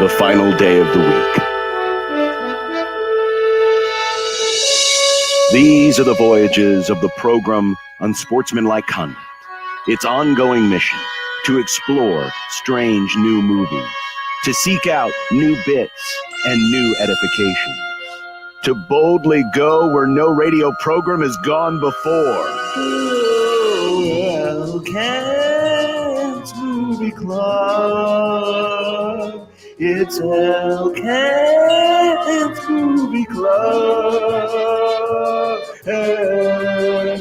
the final day of the week. These are the voyages of the program Unsportsmanlike Conduct. Its ongoing mission to explore strange new movies, to seek out new bits and new edifications, to boldly go where no radio program has gone before. Oh, Elkins Movie Club. It's Elkins Movie Club. Elkins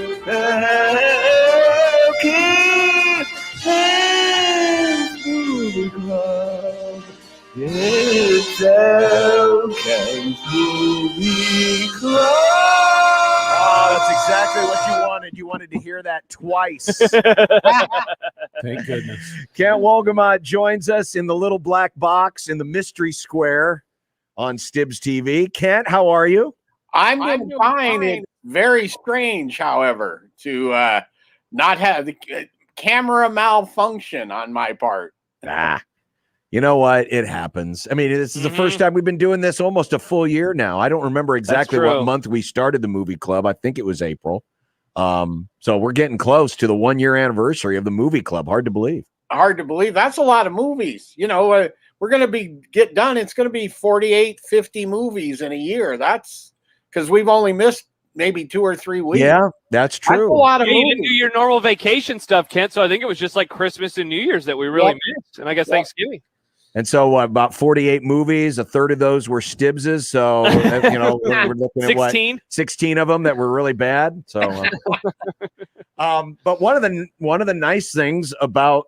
Movie Club. It's Elkins Movie Club. Oh, that's exactly what you wanted. You wanted to hear that twice. Thank goodness. Kent Wolgamott joins us in the little black box in the Mystery Square on Stibbs TV. Kent, how are you? I'm doing fine. It's very strange, however, to not have the camera malfunction on my part. You know what? It happens. I mean, this is the first time we've been doing this almost a full year now. I don't remember exactly what month we started the movie club. I think it was April. So we're getting close to the 1 year anniversary of the movie club. Hard to believe. Hard to believe. That's a lot of movies. You know, we're going to get done. It's going to be 48, 50 movies in a year. That's because we've only missed maybe 2 or 3 weeks. Yeah, that's true. That's a lot of you movies. didn't do your normal vacation stuff, Kent. So I think it was just like Christmas and New Year's that we really missed. And I guess Thanksgiving. And so about 48 movies, a third of those were Stibbs's. So, you know, we're looking at 16? 16 of them that were really bad. So, but one of the nice things about,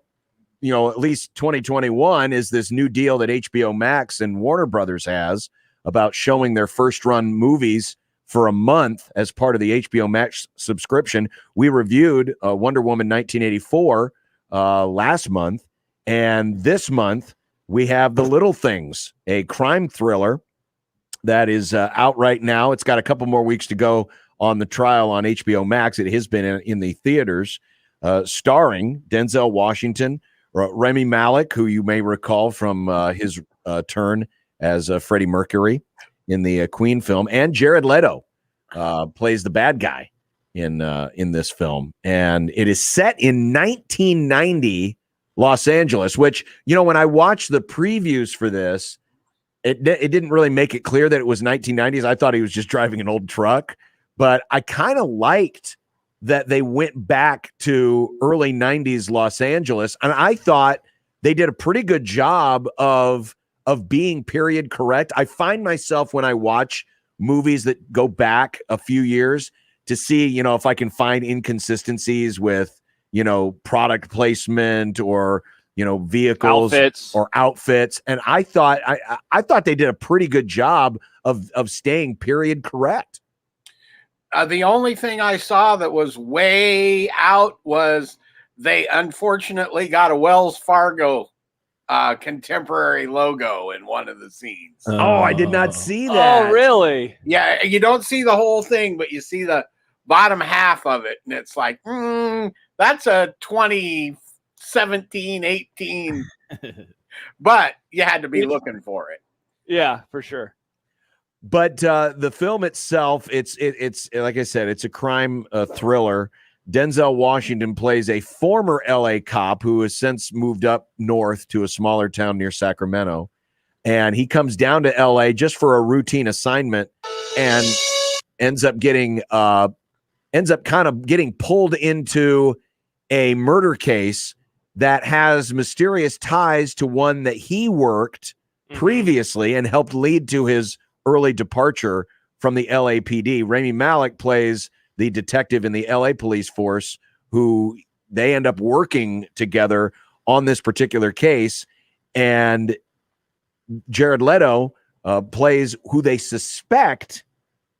you know, at least 2021 is this new deal that HBO Max and Warner Brothers has about showing their first run movies for a month as part of the HBO Max subscription. We reviewed Wonder Woman 1984 last month, and this month we have The Little Things, a crime thriller that is out right now. It's got a couple more weeks to go on the trial on HBO Max. It has been in the theaters, starring Denzel Washington, Rami Malek, who you may recall from his turn as Freddie Mercury in the Queen film, and Jared Leto plays the bad guy in this film. And it is set in 1990 Los Angeles, which, you know, when I watched the previews for this, it didn't really make it clear that it was 1990s. I thought he was just driving an old truck, but I kind of liked that they went back to early 90s Los Angeles, and I thought they did a pretty good job of being period correct. I find myself when I watch movies that go back a few years to see, you know, if I can find inconsistencies with, you know, product placement or, you know, vehicles or outfits. And I thought they did a pretty good job of staying period correct. The only thing I saw that was way out was they unfortunately got a Wells Fargo contemporary logo in one of the scenes. Oh, I did not see that. Oh, really? Yeah, you don't see the whole thing, but you see the bottom half of it, and it's like, that's a 2017, 18. But you had to be looking for it. Yeah, for sure. But the film itself, it's like I said, it's a crime thriller. Denzel Washington plays a former LA cop who has since moved up north to a smaller town near Sacramento. And he comes down to LA just for a routine assignment and ends up kind of getting pulled into a murder case that has mysterious ties to one that he worked previously and helped lead to his early departure from the LAPD. Rami Malek plays the detective in the LA police force who they end up working together on this particular case. And Jared Leto plays who they suspect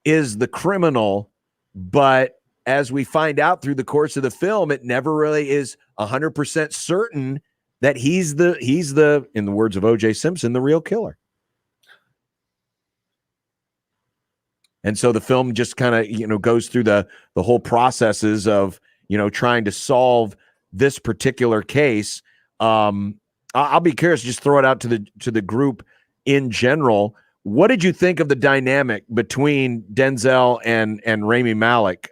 is the criminal, but as we find out through the course of the film, it never really is 100% certain that he's the, in the words of O.J. Simpson, the real killer. And so the film just kind of, you know, goes through the whole processes of, you know, trying to solve this particular case. I'll be curious, just throw it out to the group. in general. What did you think of the dynamic between Denzel and Rami Malek?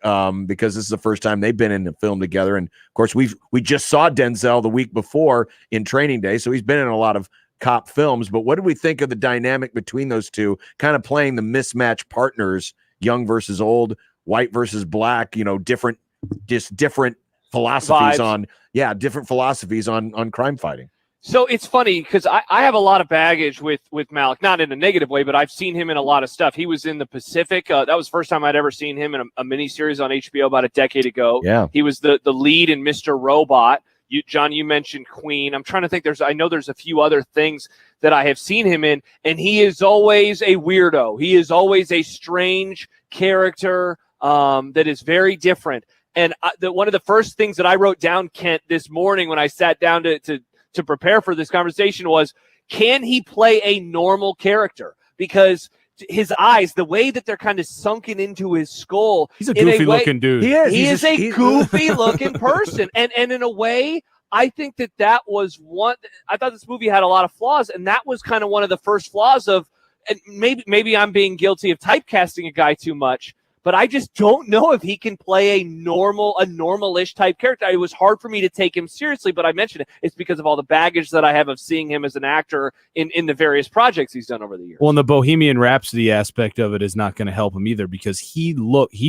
Because this is the first time they've been in a film together, and of course we just saw Denzel the week before in Training Day, so he's been in a lot of cop films. But what did we think of the dynamic between those two, kind of playing the mismatched partners, young versus old, white versus black? Different philosophies Vibes. different philosophies on crime fighting. So it's funny because I have a lot of baggage with Malek, not in a negative way, but I've seen him in a lot of stuff. He was in The Pacific. That was the first time I'd ever seen him in a miniseries on HBO about a decade ago. Yeah. He was the lead in Mr. Robot. John, you mentioned Queen. I'm trying to think. I know there's a few other things that I have seen him in, and he is always a weirdo. He is always a strange character that is very different. And one of the first things that I wrote down, Kent, this morning when I sat down to prepare for this conversation was, can he play a normal character? Because his eyes, the way that they're kind of sunken into his skull. He's a goofy looking dude. He is. He is a goofy looking person. And in a way, I think that was one. I thought this movie had a lot of flaws, and that was kind of one of the first flaws of, and maybe I'm being guilty of typecasting a guy too much, but I just don't know if he can play a normal-ish type character. It was hard for me to take him seriously, but I mentioned it. It's because of all the baggage that I have of seeing him as an actor in the various projects he's done over the years. Well, and the Bohemian Rhapsody aspect of it is not going to help him either, because he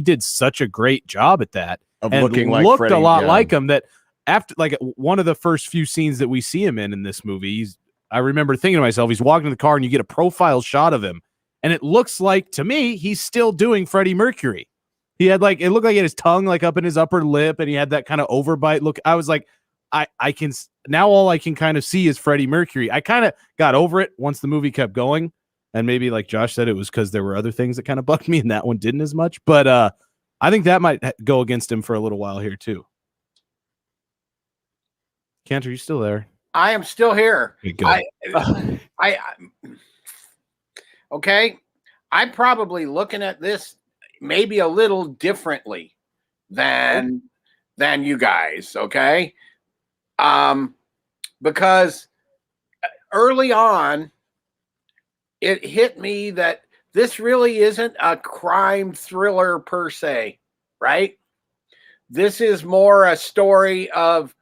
did such a great job at that Of and looking like looked Freddie, a lot yeah. like him. That after one of the first few scenes that we see him in this movie, I remember thinking to myself, he's walking to the car and you get a profile shot of him, and it looks like, to me, he's still doing Freddie Mercury. He had it looked like he had his tongue up in his upper lip, and he had that kind of overbite look. I was like, I can now, all I can kind of see is Freddie Mercury. I kind of got over it once the movie kept going, and maybe like Josh said, it was because there were other things that kind of bugged me, and that one didn't as much. But I think that might go against him for a little while here too. Kent, are you still there? I am still here. Good. Okay. I'm probably looking at this maybe a little differently than you guys. Okay. Because early on, it hit me that this really isn't a crime thriller per se, right? This is more a story of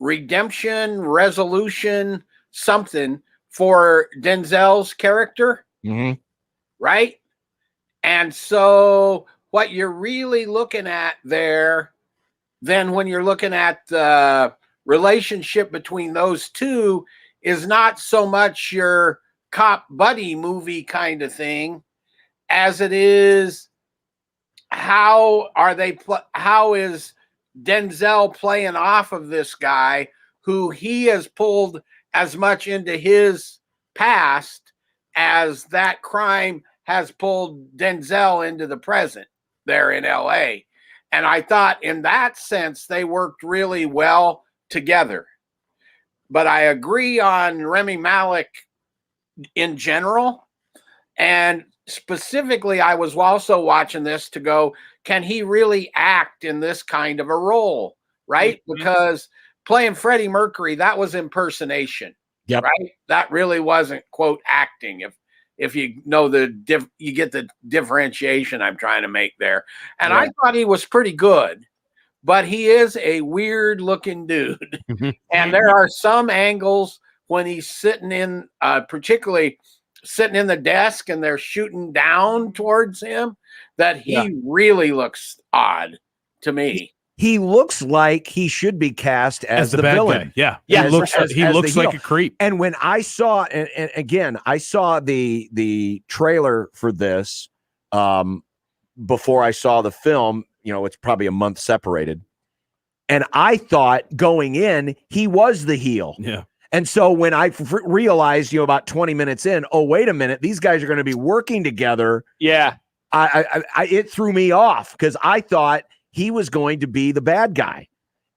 redemption, resolution, something for Denzel's character, right? And so what you're really looking at there, then when you're looking at the relationship between those two, is not so much your cop buddy movie kind of thing as it is how is Denzel playing off of this guy who he has pulled as much into his past as that crime has pulled Denzel into the present there in LA. And I thought in that sense, they worked really well together. But I agree on Rami Malek in general. And specifically, I was also watching this to go, can he really act in this kind of a role? Right? Mm-hmm. Because playing Freddie Mercury, that was impersonation. Yep. Right? That really wasn't, quote, acting. If you know you get the differentiation I'm trying to make there. And I thought he was pretty good, but he is a weird looking dude. And there are some angles when he's sitting in, particularly sitting in the desk and they're shooting down towards him, that he really looks odd to me. He looks like he should be cast as the bad villain. guy. Yeah. Yeah, He looks like a creep. And when I saw, and again, I saw the trailer for this before I saw the film, it's probably a month separated. And I thought going in, he was the heel. Yeah. And so when I realized, about 20 minutes in, oh, wait a minute, these guys are going to be working together. Yeah. It threw me off because I thought he was going to be the bad guy.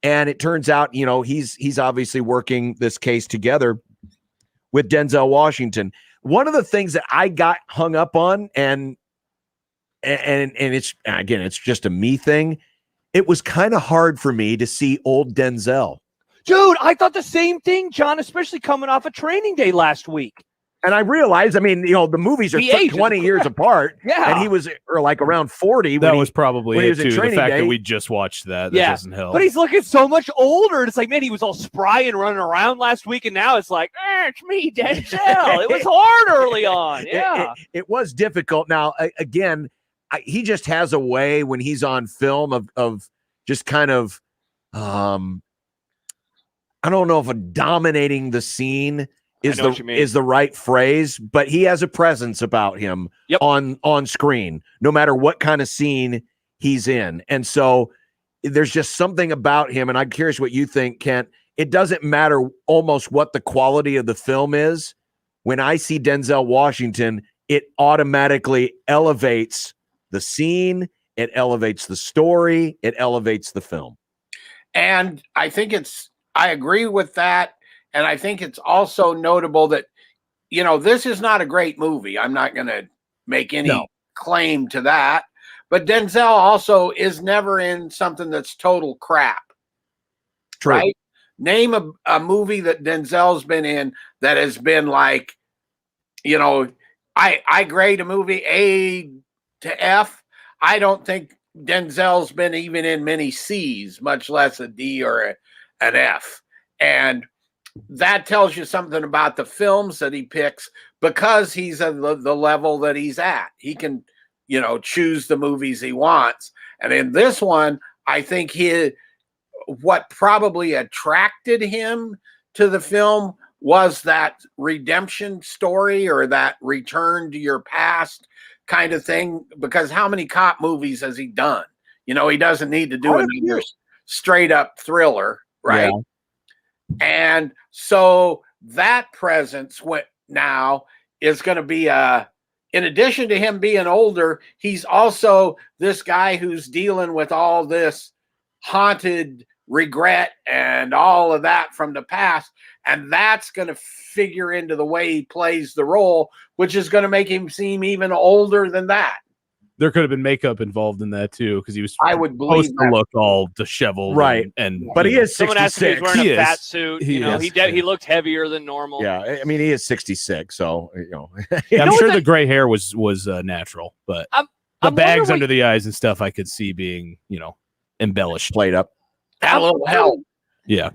And it turns out, he's obviously working this case together with Denzel Washington. One of the things that I got hung up on, and it's just a me thing. It was kind of hard for me to see old Denzel. Dude, I thought the same thing, John, especially coming off of Training Day last week. And I realized, I mean, the movies are The age is 20 years apart. Yeah. And he was like around 40. That when was probably when he it was in too. The Training fact Day. that we just watched that Yeah. doesn't help. But he's looking so much older. It's like, man, he was all spry and running around last week, and now it's like, it's me, Denzel. It was hard early on. Yeah. It was difficult. Now, again, he just has a way when he's on film of just kind of, I don't know if dominating the scene is I know what you mean. the right phrase, but he has a presence about him on screen, no matter what kind of scene he's in. And so there's just something about him, and I'm curious what you think, Kent. It doesn't matter almost what the quality of the film is. When I see Denzel Washington, it automatically elevates the scene, it elevates the story, it elevates the film. And I think I agree with that. And I think it's also notable that, this is not a great movie. I'm not going to make any claim to that. But Denzel also is never in something that's total crap. True. Right? Name a movie that Denzel's been in that has been like, I grade a movie A to F. I don't think Denzel's been even in many C's, much less a D or an F. And that tells you something about the films that he picks, because he's at the level that he's at. He can, choose the movies he wants. And in this one, I think what probably attracted him to the film was that redemption story, or that return to your past kind of thing. Because how many cop movies has he done? He doesn't need to do another straight up thriller, right? Yeah. And so that presence now is going to be in addition to him being older, he's also this guy who's dealing with all this haunted regret and all of that from the past. And that's going to figure into the way he plays the role, which is going to make him seem even older than that. There could have been makeup involved in that too, because he was I would believe supposed to look all disheveled, right? And but he is someone asked if he 66. was wearing He a fat is. suit. He He looked heavier than normal. Yeah, I mean, he is 66, so Yeah, I'm know sure what the gray hair was natural, but the I'm bags wondering under the eyes and stuff I could see being embellished. played up. That little help. Yeah.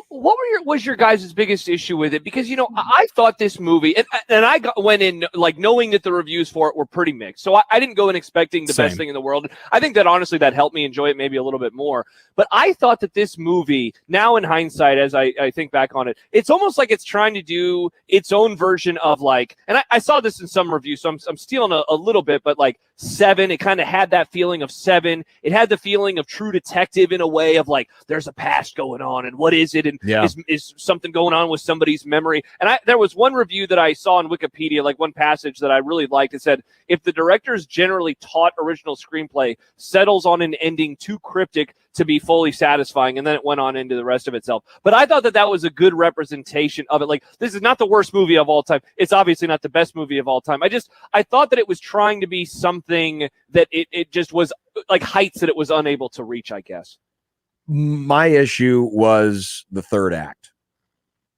What was your guys' biggest issue with it? Because I thought this movie, and I went in like knowing that the reviews for it were pretty mixed, so I didn't go in expecting the best thing in the world. I think that honestly that helped me enjoy it maybe a little bit more. But I thought that this movie, now in hindsight, as I think back on it, it's almost like it's trying to do its own version of like, and I saw this in some reviews, so I'm stealing a little bit, but like Seven, it kind of had that feeling of Seven. It had the feeling of True Detective in a way of like, there's a past going on, and what is it? And is something going on with somebody's memory? And there was one review that I saw on Wikipedia, like one passage that I really liked. It said, if the director's generally taught original screenplay settles on an ending too cryptic to be fully satisfying, and then it went on into the rest of itself. But I thought that was a good representation of it. Like, this is not the worst movie of all time. It's obviously not the best movie of all time. I thought that it was trying to be something that it just was like heights that it was unable to reach, I guess. My issue was the third act.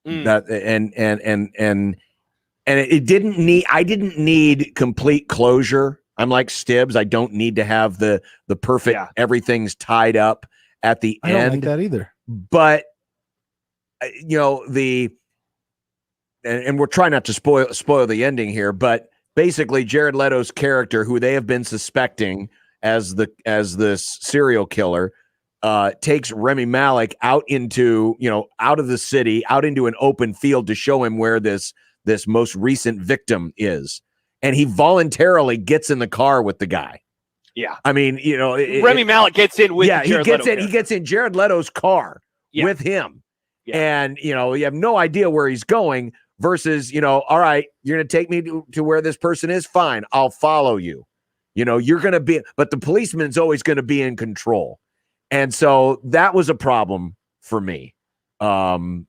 That and it didn't need. I didn't need complete closure. I'm like Stibbs. I don't need to have the perfect everything's tied up at the I end. don't like that either. But and we're trying not to spoil the ending here, but basically Jared Leto's character, who they have been suspecting as this serial killer, takes Remy Malek out into out of the city, out into an open field to show him where this most recent victim is. And he voluntarily gets in the car with the guy. Yeah. I mean, Remy Malek gets in with he gets in Jared Leto's car with him. Yeah. And, you have no idea where he's going versus, all right, you're going to take me to where this person is. Fine. I'll follow you. You're going to be, but the policeman's always going to be in control. And so that was a problem for me. You go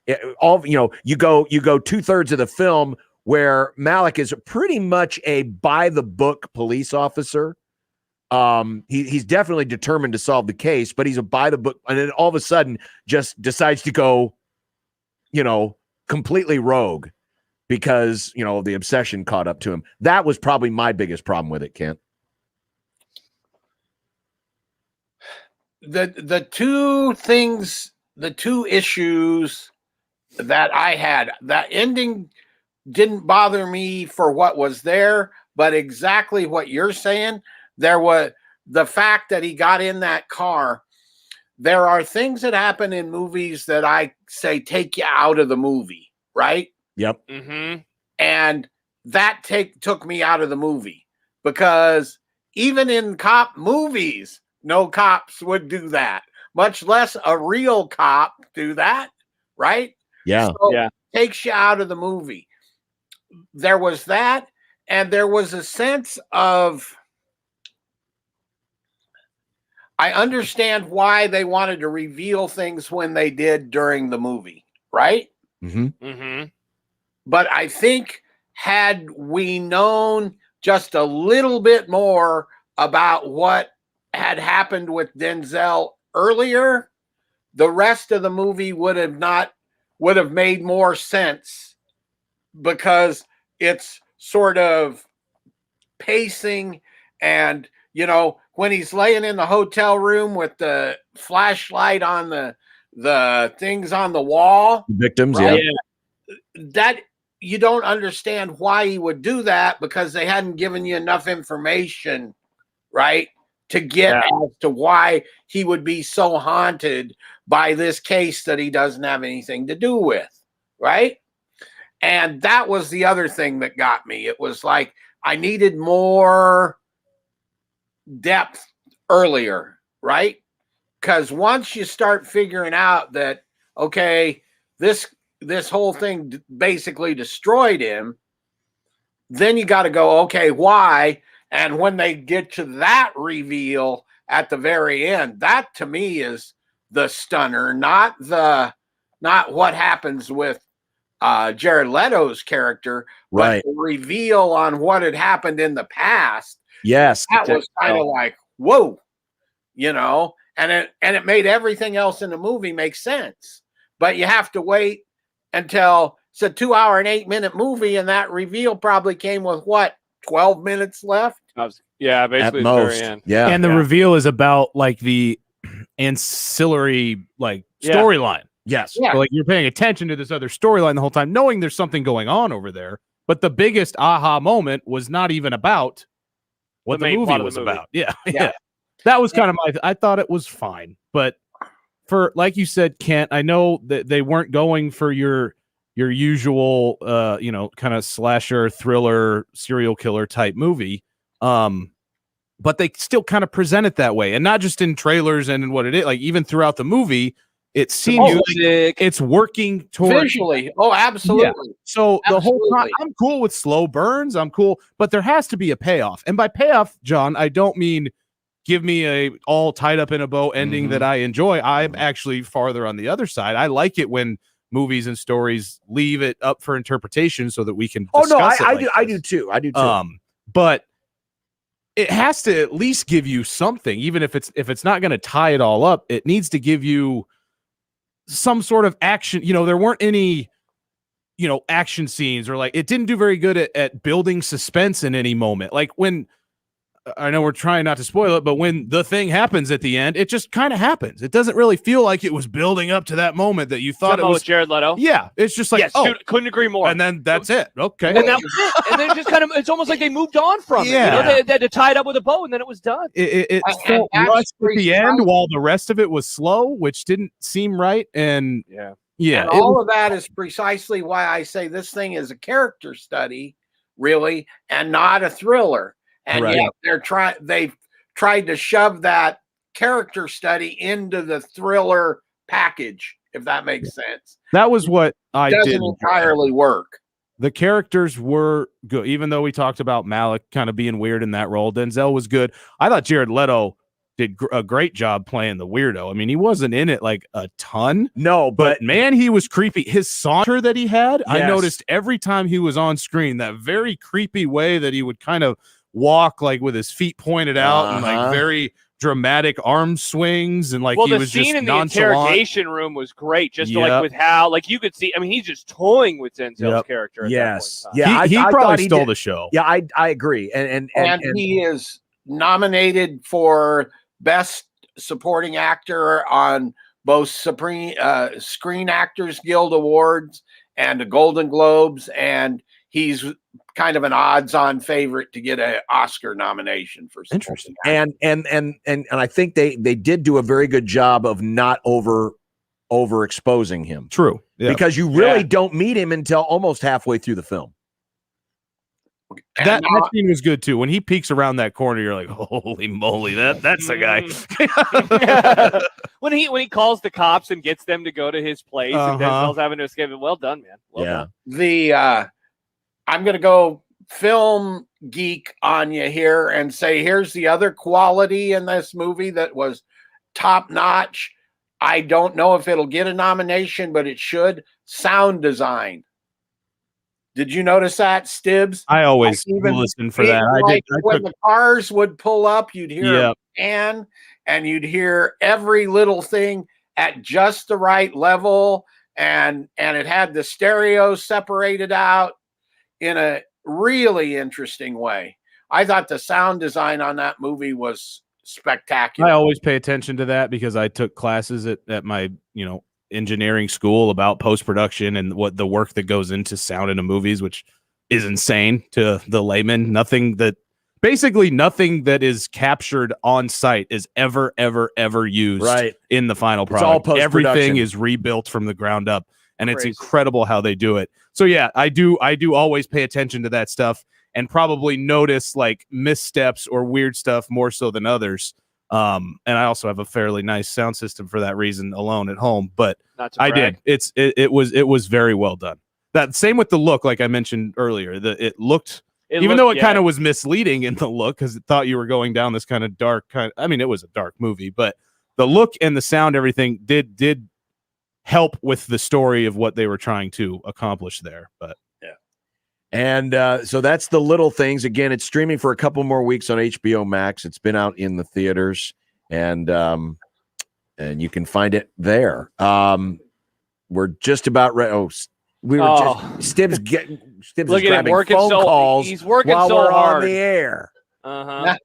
2/3 of the film where Malek is pretty much a by the book police officer. He's definitely determined to solve the case, but he's a by the book, and then all of a sudden just decides to go, completely rogue. because, you know, the obsession caught up to him. That was probably my biggest problem with it, Kent. The two issues that I had, that ending didn't bother me for what was there, but exactly what you're saying, there was the fact that he got in that car. There are things that happen in movies that I say take you out of the movie, right? Yep. Mm-hmm. And that took me out of the movie, because even in cop movies, no cops would do that, much less a real cop do that, right? Yeah. So Yeah. it takes you out of the movie. There was that, and there was a sense of, I understand why they wanted to reveal things when they did during the movie, right? Mm-hmm. Mm-hmm. But I think had we known just a little bit more about what had happened with Denzel earlier, the rest of the movie would have made more sense, because it's sort of pacing. And, you know, when he's laying in the hotel room with the flashlight on the things on the wall, Victims, right? yeah. That you don't understand why he would do that, because they hadn't given you enough information, right, to get as to why he would be so haunted by this case that he doesn't have anything to do with, right? And that was the other thing that got me. It was like I needed more depth earlier, right? Because once you start figuring out that, okay, this whole thing basically destroyed him, then you got to go, okay, why? And when they get to that reveal at the very end, that to me is the stunner, not what happens with Jared Leto's character, Right. but the reveal on what had happened in the past. Yes. That was kind of like, whoa, you know, and it made everything else in the movie make sense. But you have to wait until it's a 2 hour and 8 minute movie, and that reveal probably came with what, 12 minutes left? Yeah, At basically the most. very end. Yeah. And the reveal is about like the ancillary like Yeah. storyline. Yes. Yeah. So, like you're paying attention to this other storyline the whole time, knowing there's something going on over there. But the biggest aha moment was not even about what The the main movie plot of the was movie. about. Yeah. Yeah. Yeah. That was kind of I thought it was fine. But for, like you said, Kent, I know that they weren't going for your usual you know, kind of slasher, thriller, serial killer type movie. But they still kind of present it that way, and not just in trailers and in what it is, like even throughout the movie, it seems like Music. it's working towards Visually. Oh, absolutely. So the whole time, Absolutely. I'm cool with slow burns. I'm cool, but there has to be a payoff. And by payoff, John, I don't mean give me a all tied up in a bow ending that I enjoy. I'm actually farther on the other side. I like it when movies and stories leave it up for interpretation so that we can. Oh no, discuss it I like do. I this. do too. I do too. But it has to at least give you something, even if it's not going to tie it all up. It needs to give you some sort of action. You know, there weren't any, you know, action scenes, or like it didn't do very good at building suspense in any moment. Like when, I know we're trying not to spoil it, but when the thing happens at the end, it just kind of happens. It doesn't really feel like it was building up to that moment that you thought it was. Jared Leto. Yeah, it's just like, Yes, dude, couldn't agree more. and then that's it. Okay. And then just kind of, it's almost like they moved on from it. You know, Yeah. they had to tie it up with a bow, and then it was done. It And felt that's rushed at the end, precisely- while the rest of it was slow, which didn't seem right. And Yeah. yeah, And it all was- of that is precisely why I say this thing is a character study, really, and not a thriller. And Correct. yet they've tried to shove that character study into the thriller package, if that makes sense. that was what I Doesn't did. entirely work. The characters were good, even though we talked about Malik kind of being weird in that role. Denzel was good. I thought Jared Leto did a great job playing the weirdo. I mean, he wasn't in it like a ton, no, but man, he was creepy. His saunter that he had, I Yes. noticed every time he was on screen, that very creepy way that he would kind of walk, like with his feet pointed out and like Uh-huh. very dramatic arm swings and like well, he the was scene just in the nonchalant. interrogation room was great. Just Yep. like with how, like you could see. I mean, he's just toying with Denzel's Yep. character. At Yes. that point in time. Yeah. He I probably thought stole did- the show. Yeah, I agree. And he is nominated for Best Supporting Actor on both Screen Actors Guild Awards and the Golden Globes, and he's kind of an odds-on favorite to get an Oscar nomination for Interesting. supporting actor. and I think they did do a very good job of not overexposing him. True. Yeah. Because you really Yeah. don't meet him until almost halfway through the film. And That now- scene was good too. When he peeks around that corner, you're like, holy moly, that's the guy. when he calls the cops and gets them to go to his place, and Uh-huh. Denzel's having to escape. Well done, man. Well done. I'm going to go film geek on you here and say, here's the other quality in this movie that was top notch. I don't know if it'll get a nomination, but it should. Sound design. Did you notice that, Stibbs? I always Like even listen for that. I Like did. I when took, the cars would pull up, you'd hear Yep. a pan, and you'd hear every little thing at just the right level, and it had the stereo separated out in a really interesting way. I thought the sound design on that movie was spectacular. I always pay attention to that because I took classes at my, engineering school about post-production and what the work that goes into sound in movies, which is insane to the layman. Basically nothing that is captured on site is ever used in the final It's all product. post-production. Everything is rebuilt from the ground up, and it's Crazy. incredible how they do it. So yeah, I do always pay attention to that stuff and probably notice like missteps or weird stuff more so than others. And I also have a fairly nice sound system for that reason alone at home, but Not to I brag. did. It was very well done. That same with the look, like I mentioned earlier, it looked, even though it kind of was misleading in the look because it thought you were going down this kind of dark it was a dark movie, but the look and the sound, everything did help with the story of what they were trying to accomplish there. But And so that's The Little Things. Again, it's streaming for a couple more weeks on HBO Max. It's been out in the theaters, and you can find it there. We're just about ready. Stibbs Look is at him grabbing working phone so. calls He's working while so we're hard. on the air. Uh-huh.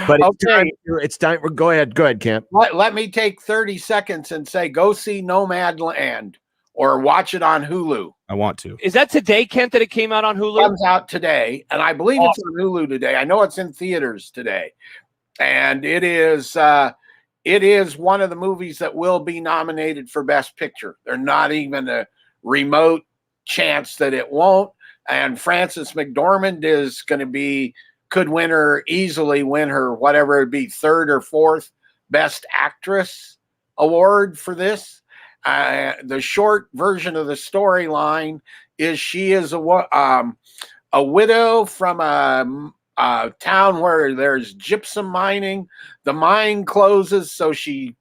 But it's Okay. time. It's time. Go ahead, Camp. Let me take 30 seconds and say, go see Nomadland or watch it on Hulu. I want to. Is that today, Kent, that it came out on It Hulu? comes out today, and I believe it's on Hulu today. I know it's in theaters today, and it is one of the movies that will be nominated for Best Picture. There's not even a remote chance that it won't. And Frances McDormand is going to easily win her whatever it'd be, third or fourth Best Actress award for this. The short version of the storyline is she is a widow from a town where there's gypsum mining. The mine closes, so she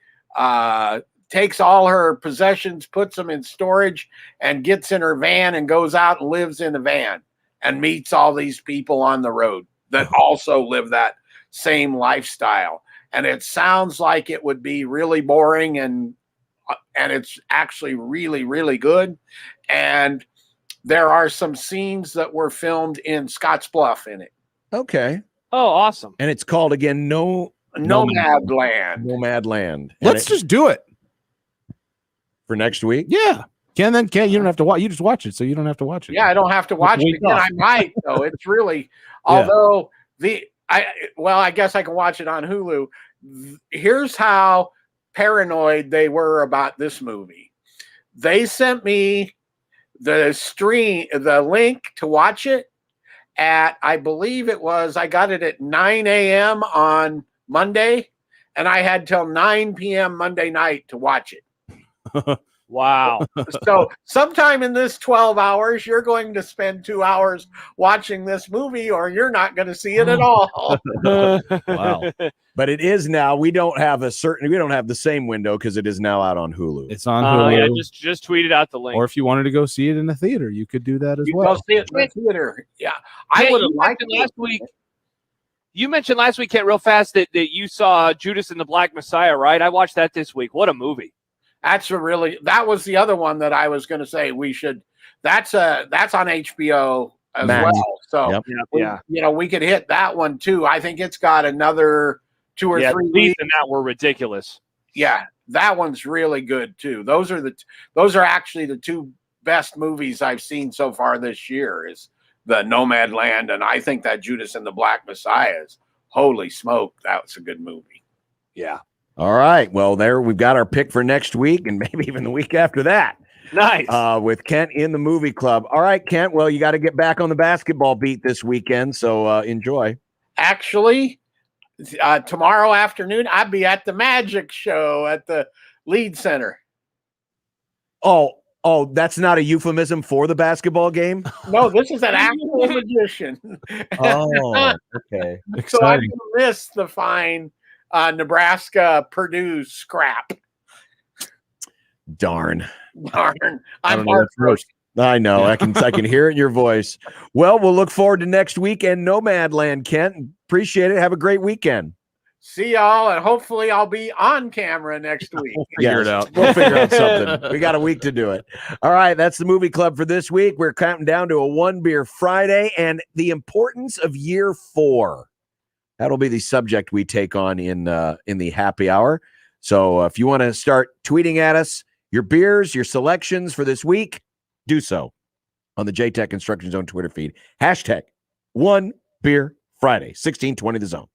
takes all her possessions, puts them in storage, and gets in her van and goes out and lives in the van and meets all these people on the road that also live that same lifestyle. And it sounds like it would be really boring, and it's actually really, really good. And there are some scenes that were filmed in Scottsbluff in it. Okay. Oh, awesome. And it's called again Nomadland. Nomadland. Let's just do it. for next week. Yeah. Ken, you don't have to watch. You just watch it, so you don't have to watch it. Yeah, I don't have to watch it Week again. off. I might though. It's really, although I guess I can watch it on Hulu. Here's how paranoid they were about this movie. They sent me the link to watch it at, I believe it was, I got it at 9 a.m. on Monday, and I had till 9 p.m. Monday night to watch it. Wow. So sometime in this 12 hours, you're going to spend 2 hours watching this movie, or you're not going to see it at all. Wow. But it is now. We don't have the same window because it is now out on Hulu. It's on Hulu. Yeah, just tweeted out the link. Or if you wanted to go see it in the theater, you could do that as You well. go see it in the theater. Yeah, I Yeah, would have you liked mentioned it last week. You mentioned last week, Kent, real fast that you saw Judas and the Black Messiah, right? I watched that this week. What a movie! That was the other one that I was going to say we should. That's on HBO as Max. well. So Yep. we could hit that one too. I think it's got another 2 or 3 These weeks. and that were ridiculous. Yeah, that one's really good too. Those are actually the 2 best movies I've seen so far this year. Is the Nomadland, and I think that Judas and the Black Messiah is, holy smoke, that's a good movie. Yeah. All right. Well, there we've got our pick for next week and maybe even the week after that. Nice. With Kent in the movie club. All right, Kent. Well, you got to get back on the basketball beat this weekend, so enjoy. Actually, tomorrow afternoon, I'll be at the Magic Show at the Lead Center. Oh, that's not a euphemism for the basketball game? No, this is an actual magician. Oh, okay. So I can miss the fine Nebraska-Purdue scrap. Darn. Darn. I'm know, that's heartbroken. I know. I can hear it in your voice. Well, we'll look forward to next weekend, Nomadland, Kent. Appreciate it. Have a great weekend. See y'all, and hopefully I'll be on camera next week. Figure it out. We'll figure out something. We got a week to do it. All right, that's the movie club for this week. We're counting down to a 1 beer Friday and the importance of year 4. That'll be the subject we take on in the happy hour. So if you want to start tweeting at us your beers, your selections for this week, do so on the JTech Construction Zone Twitter feed. #1 Beer Friday, 1620 The Zone.